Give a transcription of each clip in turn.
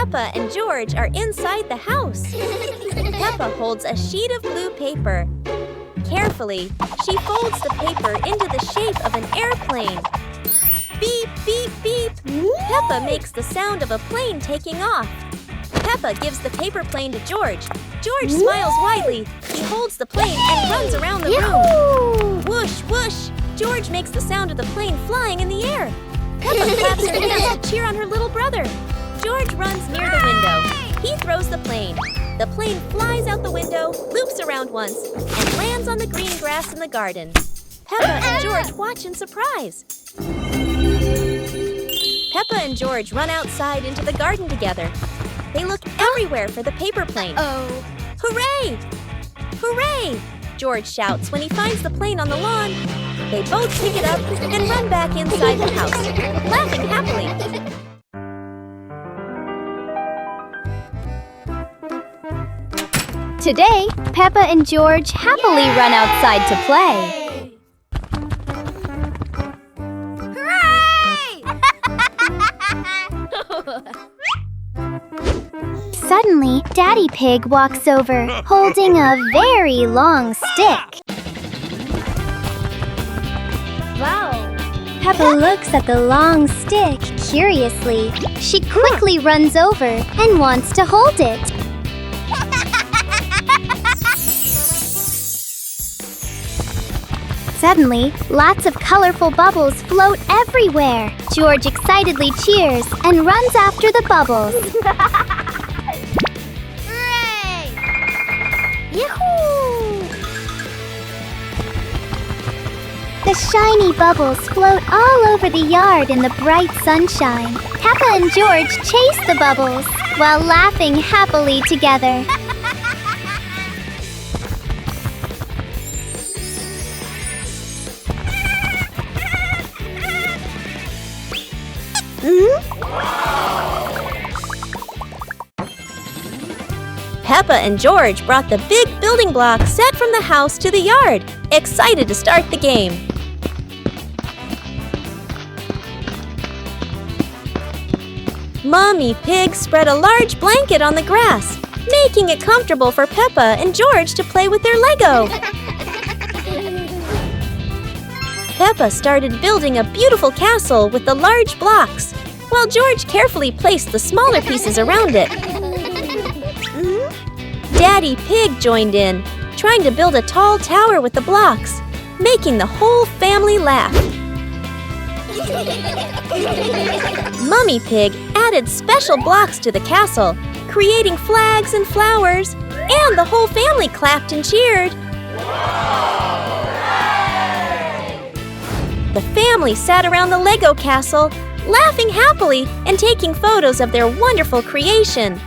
Peppa and George are inside the house. Peppa holds a sheet of blue paper. Carefully, she folds the paper into the shape of an airplane. Beep, beep, beep! Peppa makes the sound of a plane taking off. Peppa gives the paper plane to George. George smiles widely. He holds the plane and runs around the room. Whoosh, whoosh! George makes the sound of the plane flying in the air. Peppa claps her hands to cheer on her little brother. George runs near the window. He throws the plane. The plane flies out the window, loops around once, and lands on the green grass in the garden. Peppa and George watch in surprise. Peppa and George run outside into the garden together. They look everywhere for the paper plane. Hooray! Hooray! George shouts when he finds the plane on the lawn. They both pick it up and run back inside the house, laughing happily. Today, Peppa and George happily run outside to play. Suddenly, Daddy Pig walks over, holding a very long stick. Wow! Peppa looks at the long stick curiously. She quickly runs over and wants to hold it. Suddenly, lots of colorful bubbles float everywhere. George excitedly cheers and runs after the bubbles. Hooray! Yahoo! The shiny bubbles float all over the yard in the bright sunshine. Peppa and George chase the bubbles while laughing happily together. Peppa and George brought the big building block set from the house to the yard, excited to start the game. Mommy Pig spread a large blanket on the grass, making it comfortable for Peppa and George to play with their Lego. Peppa started building a beautiful castle with the large blocks, while George carefully placed the smaller pieces around it. Daddy Pig joined in, trying to build a tall tower with the blocks, making the whole family laugh. Mummy Pig added special blocks to the castle, creating flags and flowers, and the whole family clapped and cheered. The family sat around the Lego castle, laughing happily and taking photos of their wonderful creation.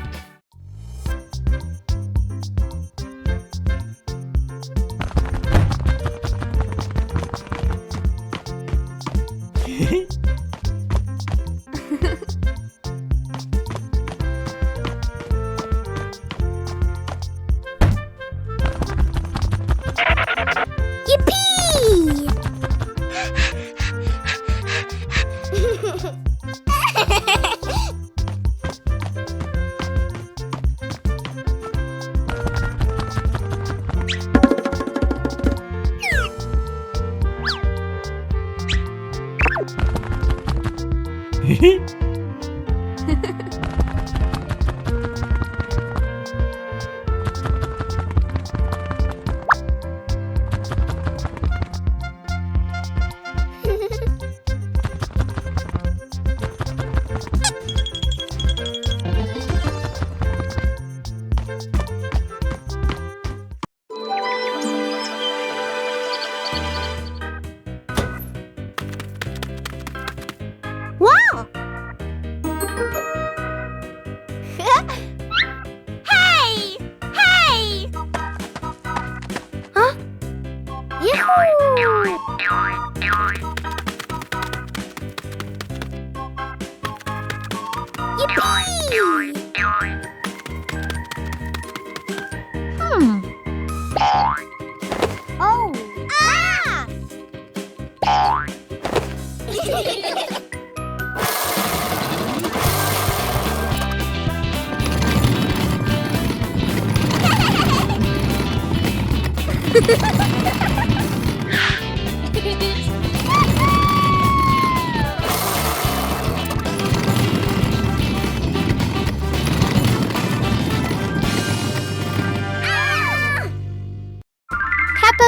Peppa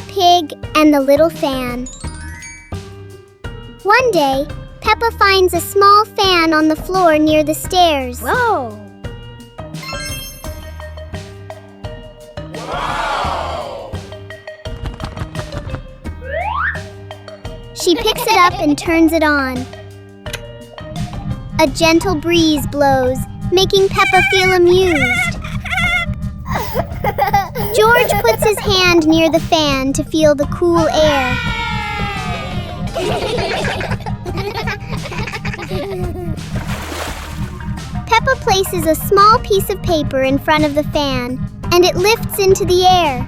Pig and the Little Fan. One day, Peppa finds a small fan on the floor near the stairs. Whoa! She picks it up and turns it on. A gentle breeze blows, making Peppa feel amused. George puts his hand near the fan to feel the cool air. Peppa places a small piece of paper in front of the fan, and it lifts into the air.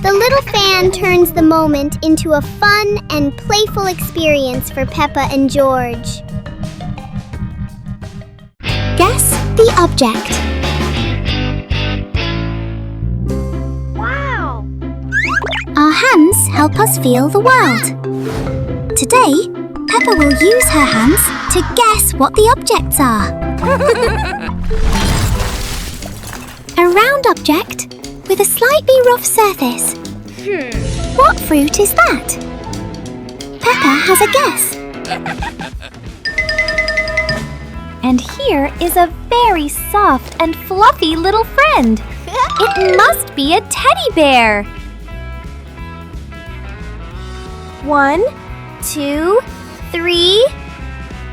The little fan turns the moment into a fun and playful experience for Peppa and George. Guess the object. Wow! Our hands help us feel the world. Today, Peppa will use her hands to guess what the objects are. A round object with a slightly rough surface. What fruit is that? Peppa has a guess. And here is a very soft and fluffy little friend. It must be a teddy bear. 1, 2, 3.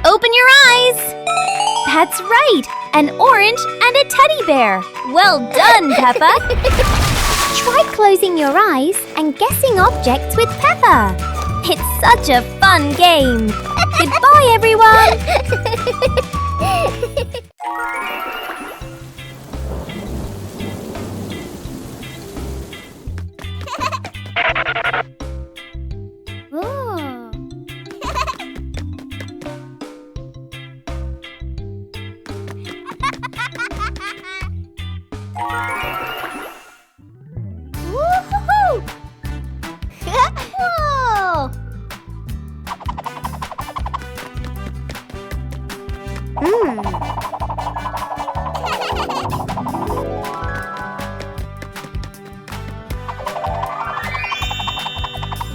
Open your eyes. That's right, an orange and a teddy bear. Well done, Peppa. Try closing your eyes and guessing objects with Peppa. It's such a fun game. Goodbye, everyone.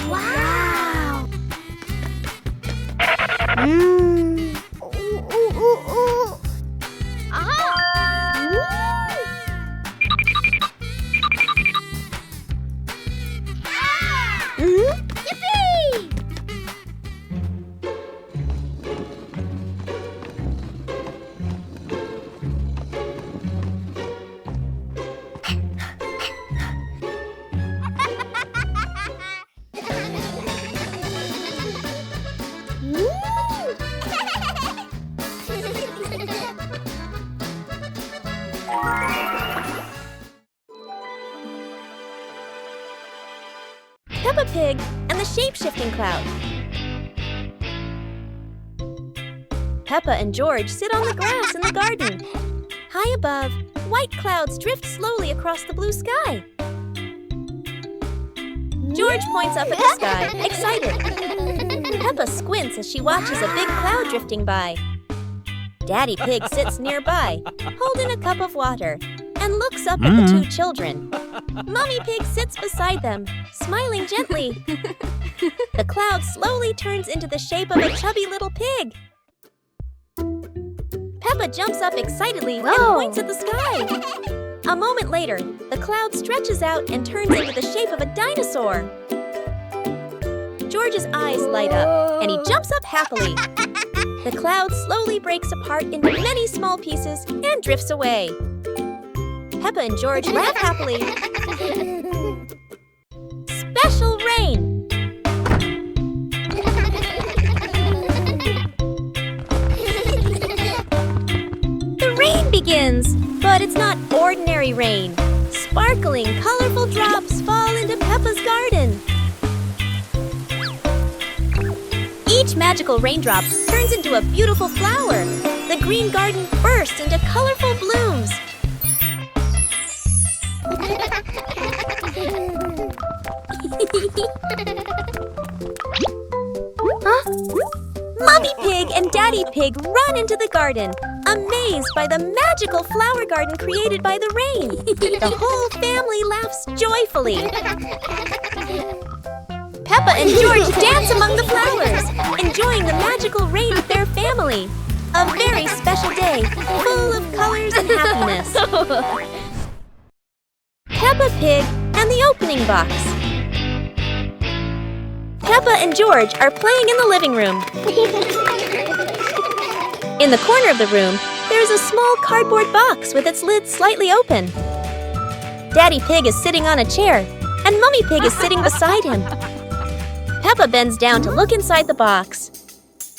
Wow! Peppa Pig and the shape-shifting cloud. Peppa and George sit on the grass in the garden. High above, white clouds drift slowly across the blue sky. George points up at the sky, excited. Peppa squints as she watches a big cloud drifting by. Daddy Pig sits nearby, holding a cup of water, and looks up at the two children. Mommy Pig sits beside them, smiling gently. The cloud slowly turns into the shape of a chubby little pig. Peppa jumps up excitedly and points at the sky. A moment later, the cloud stretches out and turns into the shape of a dinosaur. George's eyes light up, and he jumps up happily. The cloud slowly breaks apart into many small pieces and drifts away. Peppa and George laugh happily. Special rain! The rain begins, but it's not ordinary rain. Sparkling, colorful drops fall into Peppa's garden. Each magical raindrop turns into a beautiful flower. The green garden bursts into colorful blooms. Huh? Mommy Pig and Daddy Pig run into the garden, amazed by the magical flower garden created by the rain. The whole family laughs joyfully. Peppa and George dance among the flowers, enjoying the magical rain with their family. A very special day, full of colors and happiness. Peppa Pig and the opening box. Peppa and George are playing in the living room. In the corner of the room, there is a small cardboard box with its lid slightly open. Daddy Pig is sitting on a chair, and Mummy Pig is sitting beside him. Peppa bends down to look inside the box.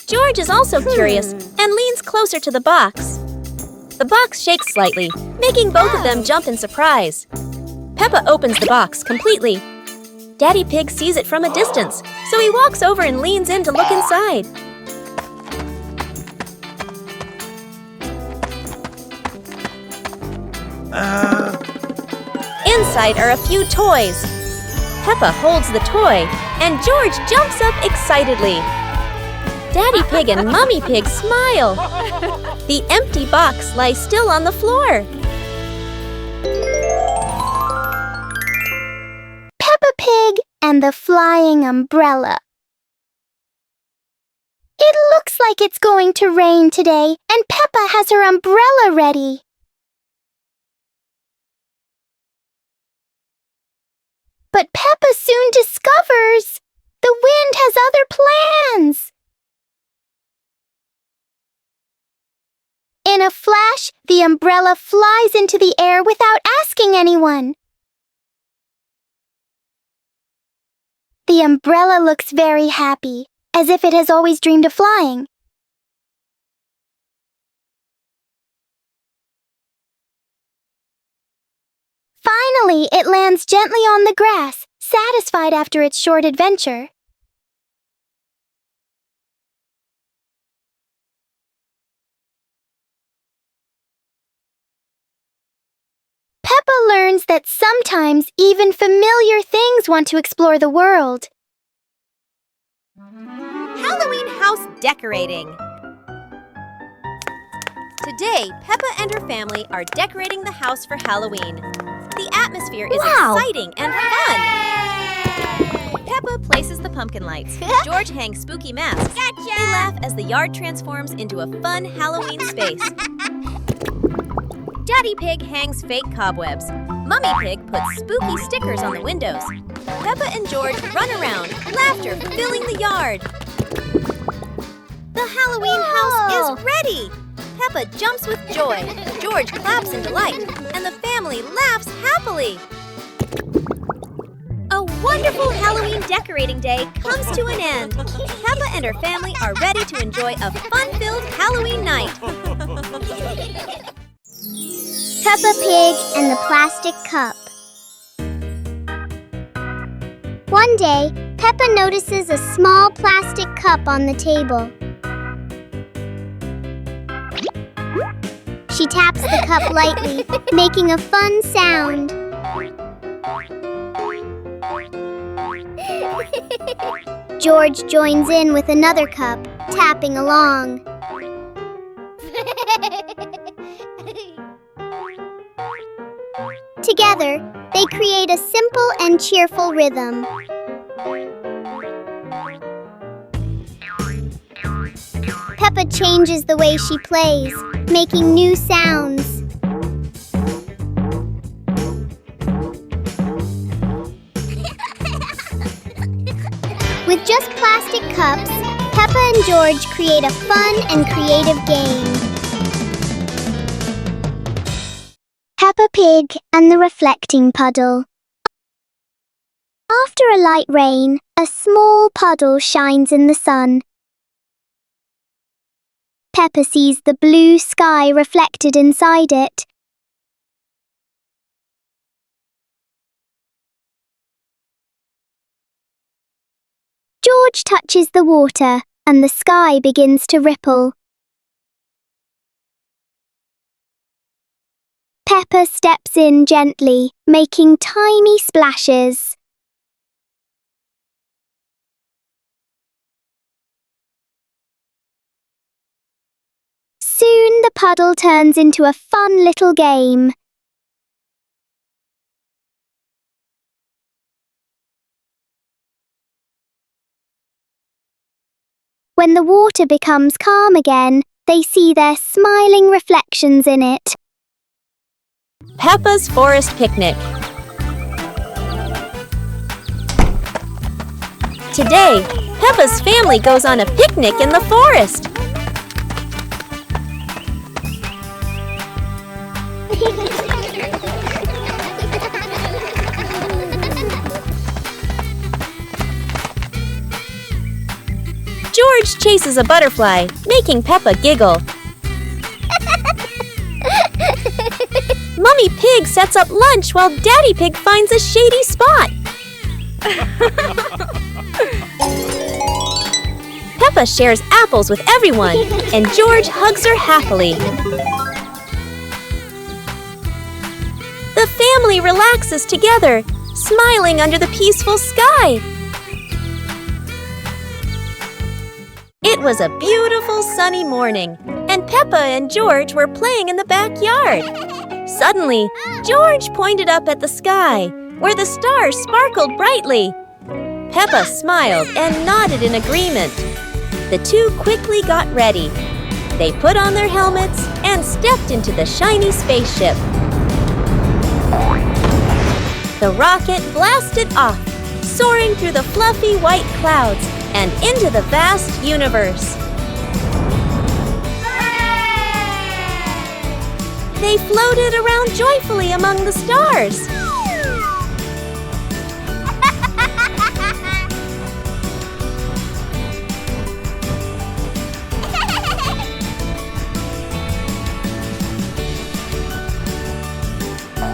George is also curious and leans closer to the box. The box shakes slightly, making both of them jump in surprise. Peppa opens the box completely. Daddy Pig sees it from a distance, so he walks over and leans in to look inside. Inside are a few toys. Peppa holds the toy, and George jumps up excitedly. Daddy Pig and Mummy Pig smile. The empty box lies still on the floor. Peppa Pig and the flying umbrella. It looks like it's going to rain today, and Peppa has her umbrella ready. But Peppa soon discovers the wind has other plans. In a flash, the umbrella flies into the air without asking anyone. The umbrella looks very happy, as if it has always dreamed of flying. Finally, it lands gently on the grass, satisfied after its short adventure. Peppa learns that sometimes even familiar things want to explore the world. Halloween house decorating. Today, Peppa and her family are decorating the house for Halloween. The atmosphere is exciting and fun. Peppa places the pumpkin lights. George hangs spooky masks. Gotcha! They laugh as the yard transforms into a fun Halloween space. Daddy Pig hangs fake cobwebs. Mummy Pig puts spooky stickers on the windows. Peppa and George run around, laughter filling the yard. The Halloween house is ready! Peppa jumps with joy, George claps in delight, and the family laughs happily. A wonderful Halloween decorating day comes to an end. Peppa and her family are ready to enjoy a fun-filled Halloween night. Peppa Pig and the plastic cup. One day, Peppa notices a small plastic cup on the table. She taps the cup lightly, making a fun sound. George joins in with another cup, tapping along. Together, they create a simple and cheerful rhythm. Peppa changes the way she plays, making new sounds. With just plastic cups, Peppa and George create a fun and creative game. Peppa Pig and the reflecting puddle. After a light rain, a small puddle shines in the sun. Peppa sees the blue sky reflected inside it. George touches the water, and the sky begins to ripple. Peppa steps in gently, making tiny splashes. Soon the puddle turns into a fun little game. When the water becomes calm again, they see their smiling reflections in it. Peppa's Forest Picnic. Today, Peppa's family goes on a picnic in the forest. George chases a butterfly, making Peppa giggle. Mummy Pig sets up lunch while Daddy Pig finds a shady spot. Peppa shares apples with everyone, and George hugs her happily. The family relaxes together, smiling under the peaceful sky. It was a beautiful sunny morning, and Peppa and George were playing in the backyard. Suddenly, George pointed up at the sky, where the stars sparkled brightly. Peppa smiled and nodded in agreement. The two quickly got ready. They put on their helmets and stepped into the shiny spaceship. The rocket blasted off, soaring through the fluffy white clouds and into the vast universe. They floated around joyfully among the stars.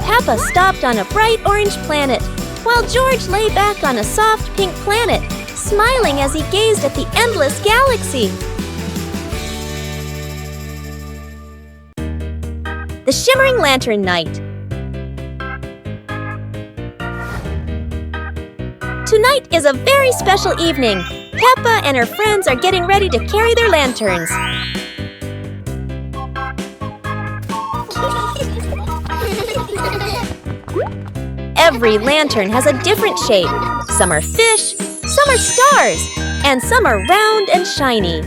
Peppa stopped on a bright orange planet, while George lay back on a soft pink planet, smiling as he gazed at the endless galaxy. The Shimmering Lantern Night. Tonight is a very special evening. Peppa and her friends are getting ready to carry their lanterns. Every lantern has a different shape. Some are fish, some are stars, and some are round and shiny.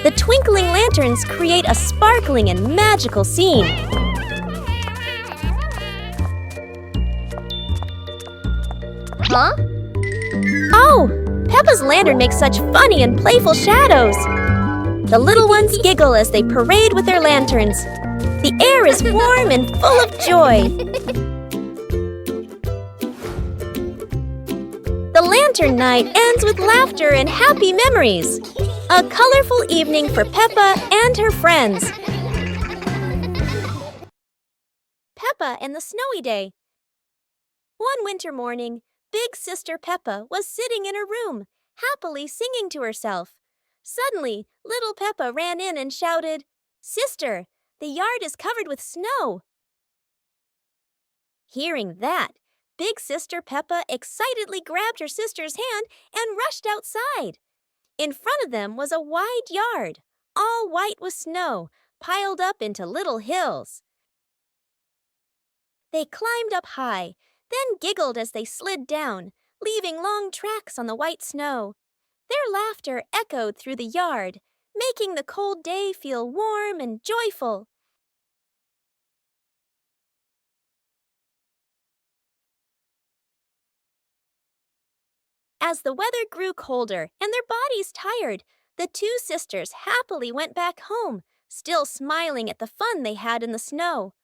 The twinkling lanterns create a sparkling and magical scene. Huh? Oh! Peppa's lantern makes such funny and playful shadows. The little ones giggle as they parade with their lanterns. The air is warm and full of joy. The lantern night ends with laughter and happy memories. A colorful evening for Peppa and her friends. Peppa and the Snowy Day. One winter morning, Big Sister Peppa was sitting in her room, happily singing to herself. Suddenly, little Peppa ran in and shouted, "Sister, the yard is covered with snow." Hearing that, Big Sister Peppa excitedly grabbed her sister's hand and rushed outside. In front of them was a wide yard, all white with snow, piled up into little hills. They climbed up high, then giggled as they slid down, leaving long tracks on the white snow. Their laughter echoed through the yard, making the cold day feel warm and joyful. As the weather grew colder and their bodies tired, the two sisters happily went back home, still smiling at the fun they had in the snow.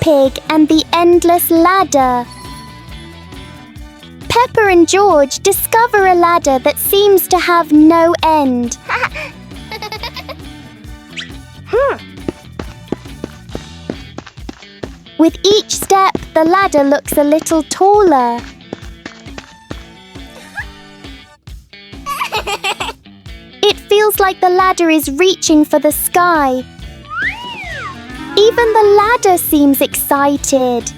pig and the endless ladder. Peppa and George discover a ladder that seems to have no end. With each step, the ladder looks a little taller. It feels like the ladder is reaching for the sky. Even the ladder seems excited.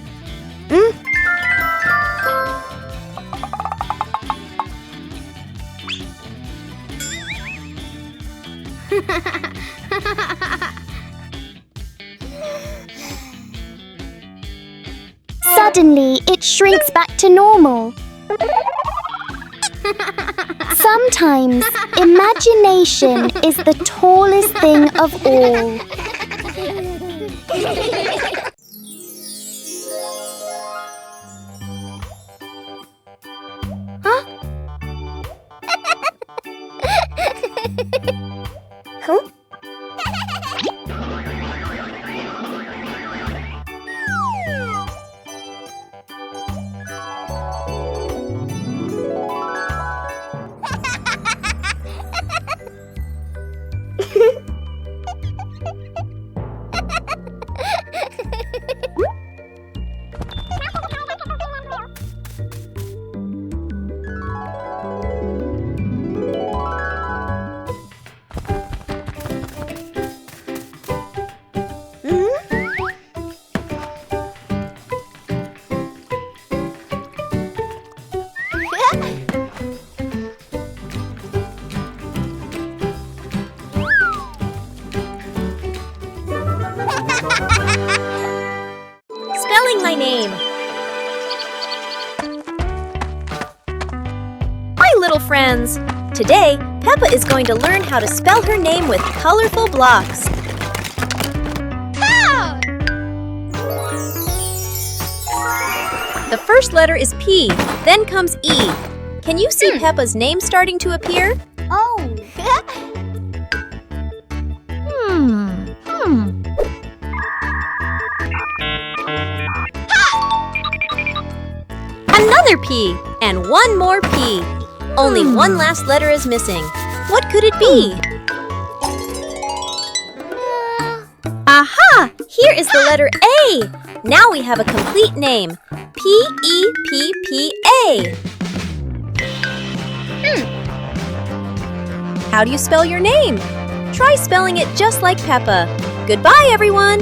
Suddenly, it shrinks back to normal. Sometimes, imagination is the tallest thing of all. Huh? Huh? Spelling my name. Hi, little friends. Today, Peppa is going to learn how to spell her name with colorful blocks. The first letter is P, then comes E. Can you see Peppa's name starting to appear? Oh. Another P, and one more P. Only one last letter is missing. What could it be? Aha! Here is the letter A. Now we have a complete name. P-E-P-P-A. How do you spell your name? Try spelling it just like Peppa. Goodbye, everyone!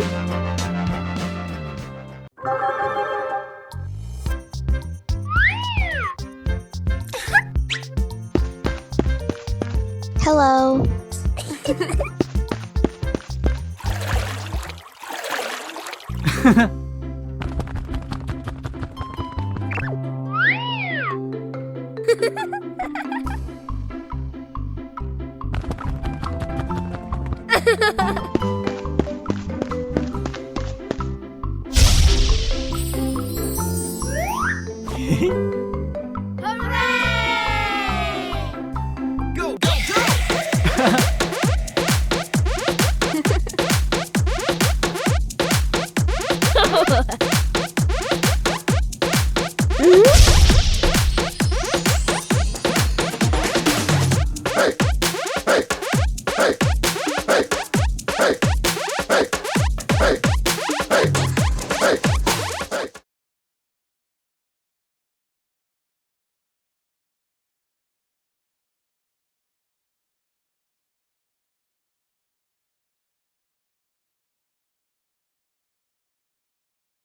Hello.